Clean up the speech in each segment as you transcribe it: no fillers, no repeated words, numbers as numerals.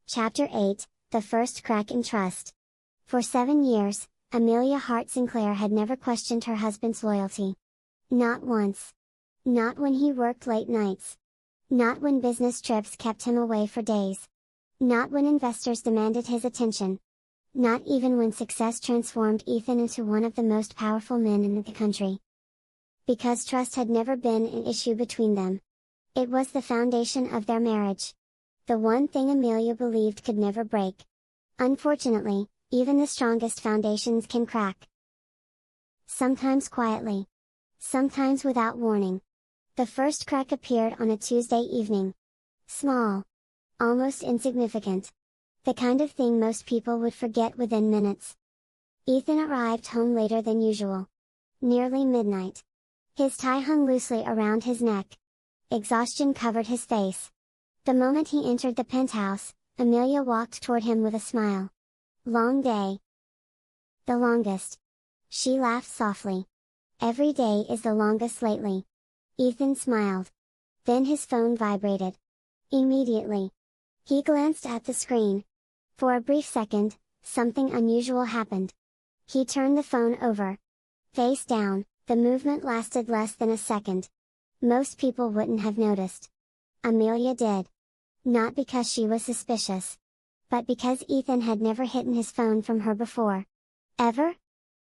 Chapter 8, The First Crack in Trust. For 7 years, Amelia Hart Sinclair had never questioned her husband's loyalty. Not once. Not when he worked late nights. Not when business trips kept him away for days. Not when investors demanded his attention. Not even when success transformed Ethan into one of the most powerful men in the country. Because trust had never been an issue between them. It was the foundation of their marriage. The one thing Amelia believed could never break. Unfortunately, even the strongest foundations can crack. Sometimes quietly. Sometimes without warning. The first crack appeared on a Tuesday evening. Small. Almost insignificant. The kind of thing most people would forget within minutes. Ethan arrived home later than usual. Nearly midnight. His tie hung loosely around his neck. Exhaustion covered his face. The moment he entered the penthouse, Amelia walked toward him with a smile. Long day. The longest. She laughed softly. Every day is the longest lately. Ethan smiled. Then his phone vibrated. Immediately. He glanced at the screen. For a brief second, something unusual happened. He turned the phone over. Face down, the movement lasted less than a second. Most people wouldn't have noticed. Amelia did. Not because she was suspicious. But because Ethan had never hidden his phone from her before. Ever?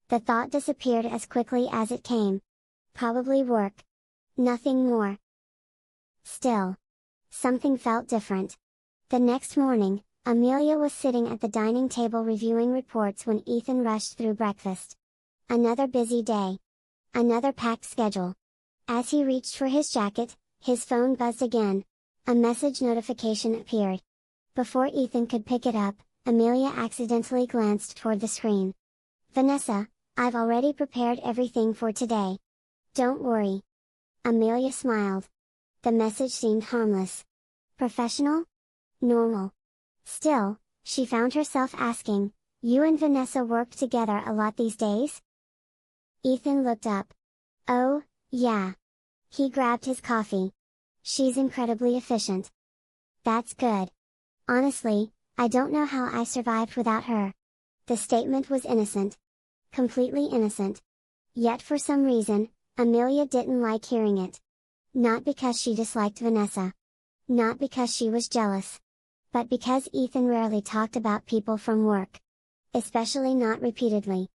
The thought disappeared as quickly as it came. Probably work. Nothing more. Still. Something felt different. The next morning, Amelia was sitting at the dining table reviewing reports when Ethan rushed through breakfast. Another busy day. Another packed schedule. As he reached for his jacket, his phone buzzed again. A message notification appeared. Before Ethan could pick it up, Amelia accidentally glanced toward the screen. Vanessa, I've already prepared everything for today. Don't worry. Amelia smiled. The message seemed harmless. Professional? Normal. Still, she found herself asking, you and Vanessa work together a lot these days? Ethan looked up. Oh, yeah. He grabbed his coffee. She's incredibly efficient. That's good. Honestly, I don't know how I survived without her. The statement was innocent. Completely innocent. Yet for some reason, Amelia didn't like hearing it. Not because she disliked Vanessa. Not because she was jealous. But because Ethan rarely talked about people from work. Especially not repeatedly.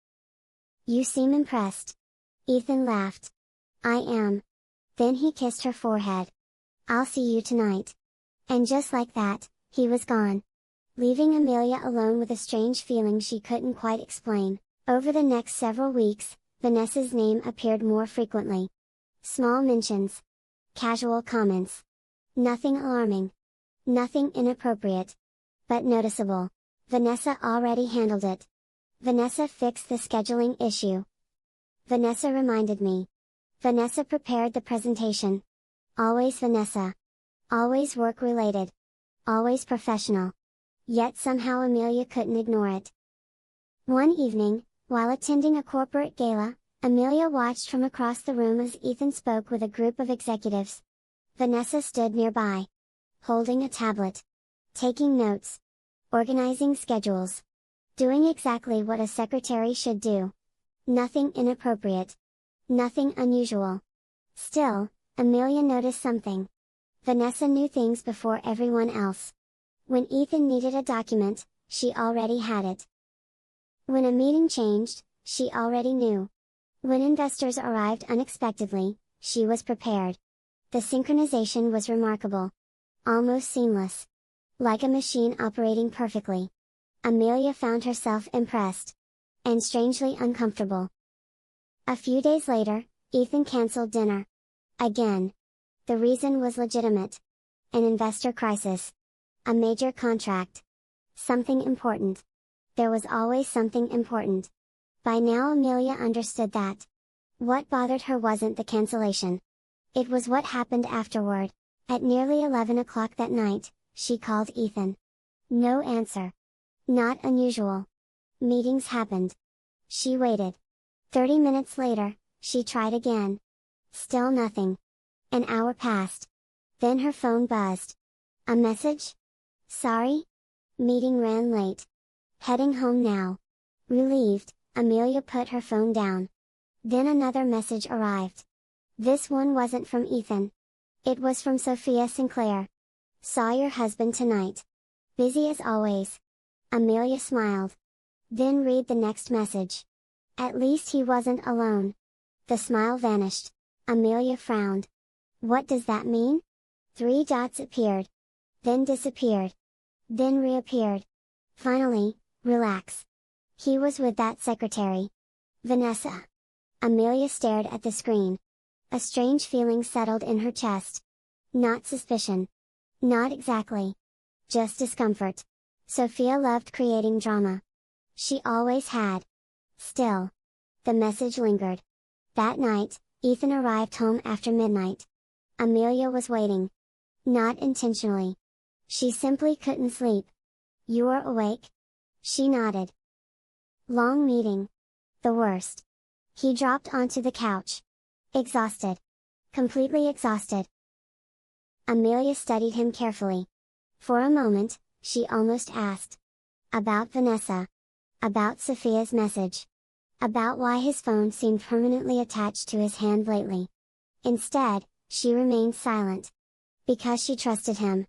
You seem impressed. Ethan laughed. I am. Then he kissed her forehead. I'll see you tonight. And just like that, he was gone. Leaving Amelia alone with a strange feeling she couldn't quite explain. Over the next several weeks, Vanessa's name appeared more frequently. Small mentions. Casual comments. Nothing alarming. Nothing inappropriate. But noticeable. Vanessa already handled it. Vanessa fixed the scheduling issue. Vanessa reminded me. Vanessa prepared the presentation. Always Vanessa. Always work-related. Always professional. Yet somehow Amelia couldn't ignore it. One evening, while attending a corporate gala, Amelia watched from across the room as Ethan spoke with a group of executives. Vanessa stood nearby. Holding a tablet. Taking notes. Organizing schedules. Doing exactly what a secretary should do. Nothing inappropriate. Nothing unusual. Still, Amelia noticed something. Vanessa knew things before everyone else. When Ethan needed a document, she already had it. When a meeting changed, she already knew. When investors arrived unexpectedly, she was prepared. The synchronization was remarkable. Almost seamless. Like a machine operating perfectly. Amelia found herself impressed. And strangely uncomfortable. A few days later, Ethan canceled dinner. Again. The reason was legitimate. An investor crisis. A major contract. Something important. There was always something important. By now Amelia understood that. What bothered her wasn't the cancellation. It was what happened afterward. At nearly 11 o'clock that night, she called Ethan. No answer. Not unusual. Meetings happened. She waited. 30 minutes later, she tried again. Still nothing. An hour passed. Then her phone buzzed. A message? Sorry? Meeting ran late. Heading home now. Relieved, Amelia put her phone down. Then another message arrived. This one wasn't from Ethan. It was from Sophia Sinclair. Saw your husband tonight. Busy as always. Amelia smiled. Then read the next message. At least he wasn't alone. The smile vanished. Amelia frowned. What does that mean? 3 dots appeared. Then disappeared. Then reappeared. Finally, relax. He was with that secretary. Vanessa. Amelia stared at the screen. A strange feeling settled in her chest. Not suspicion. Not exactly. Just discomfort. Sophia loved creating drama. She always had. Still. The message lingered. That night, Ethan arrived home after midnight. Amelia was waiting. Not intentionally. She simply couldn't sleep. You're awake? She nodded. Long meeting. The worst. He dropped onto the couch. Exhausted. Completely exhausted. Amelia studied him carefully. For a moment, she almost asked. About Vanessa. About Sophia's message. About why his phone seemed permanently attached to his hand lately. Instead, she remained silent. Because she trusted him.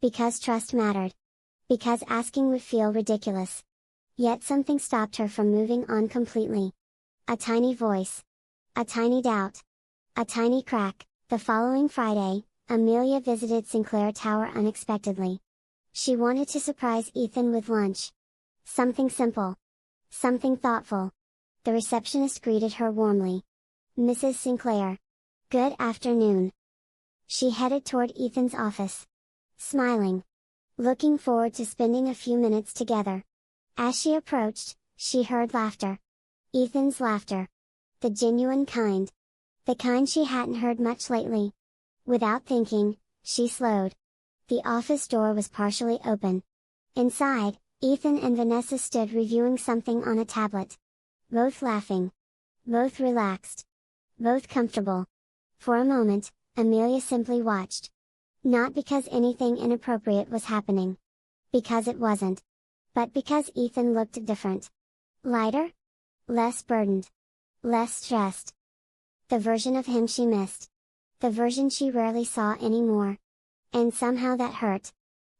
Because trust mattered. Because asking would feel ridiculous. Yet something stopped her from moving on completely. A tiny voice. A tiny doubt. A tiny crack. The following Friday, Amelia visited Sinclair Tower unexpectedly. She wanted to surprise Ethan with lunch. Something simple. Something thoughtful. The receptionist greeted her warmly. Mrs. Sinclair. Good afternoon. She headed toward Ethan's office. Smiling. Looking forward to spending a few minutes together. As she approached, she heard laughter. Ethan's laughter. The genuine kind. The kind she hadn't heard much lately. Without thinking, she slowed. The office door was partially open. Inside, Ethan and Vanessa stood reviewing something on a tablet. Both laughing. Both relaxed. Both comfortable. For a moment, Amelia simply watched. Not because anything inappropriate was happening. Because it wasn't. But because Ethan looked different. Lighter? Less burdened. Less stressed. The version of him she missed. The version she rarely saw anymore. And somehow that hurt.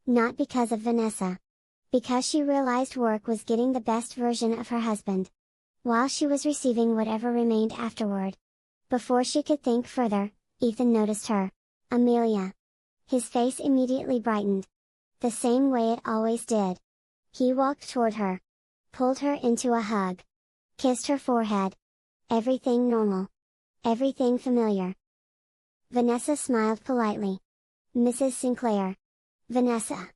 Not because of Vanessa. Because she realized work was getting the best version of her husband. While she was receiving whatever remained afterward. Before she could think further, Ethan noticed her. Amelia. His face immediately brightened. The same way it always did. He walked toward her. Pulled her into a hug. Kissed her forehead. Everything normal. Everything familiar. Vanessa smiled politely. Mrs. Sinclair. Vanessa.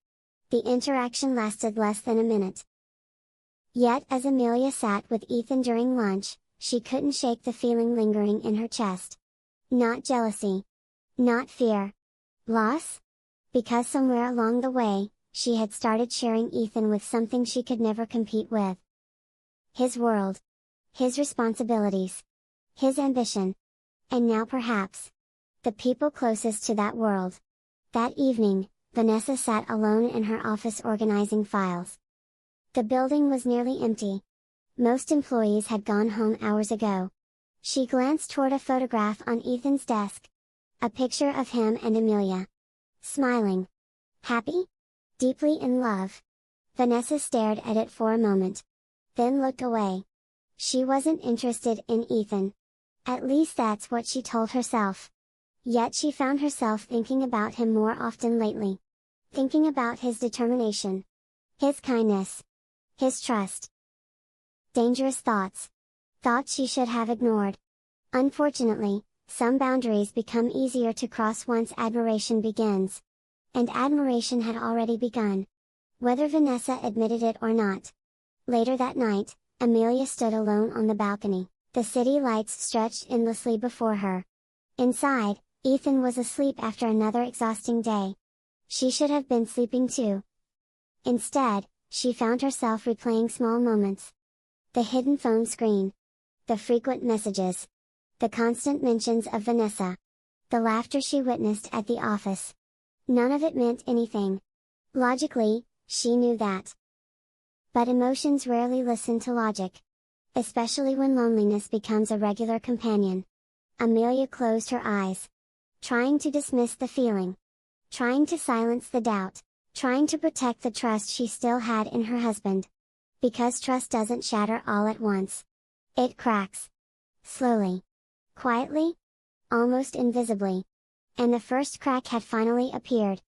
The interaction lasted less than a minute. Yet as Amelia sat with Ethan during lunch, she couldn't shake the feeling lingering in her chest. Not jealousy. Not fear. Loss? Because somewhere along the way, she had started sharing Ethan with something she could never compete with. His world. His responsibilities. His ambition. And now perhaps, the people closest to that world. That evening, Vanessa sat alone in her office organizing files. The building was nearly empty. Most employees had gone home hours ago. She glanced toward a photograph on Ethan's desk. A picture of him and Amelia. Smiling. Happy? Deeply in love. Vanessa stared at it for a moment. Then looked away. She wasn't interested in Ethan. At least that's what she told herself. Yet she found herself thinking about him more often lately. Thinking about his determination. His kindness. His trust. Dangerous thoughts. Thoughts she should have ignored. Unfortunately, some boundaries become easier to cross once admiration begins. And admiration had already begun. Whether Vanessa admitted it or not. Later that night, Amelia stood alone on the balcony. The city lights stretched endlessly before her. Inside, Ethan was asleep after another exhausting day. She should have been sleeping too. Instead, she found herself replaying small moments. The hidden phone screen. The frequent messages. The constant mentions of Vanessa. The laughter she witnessed at the office. None of it meant anything. Logically, She knew that. But emotions rarely listen to logic. Especially when loneliness becomes a regular companion. Amelia closed her eyes. Trying to dismiss the feeling. Trying to silence the doubt. Trying to protect the trust she still had in her husband. Because trust doesn't shatter all at once. It cracks. Slowly. Quietly. Almost invisibly. And the first crack had finally appeared.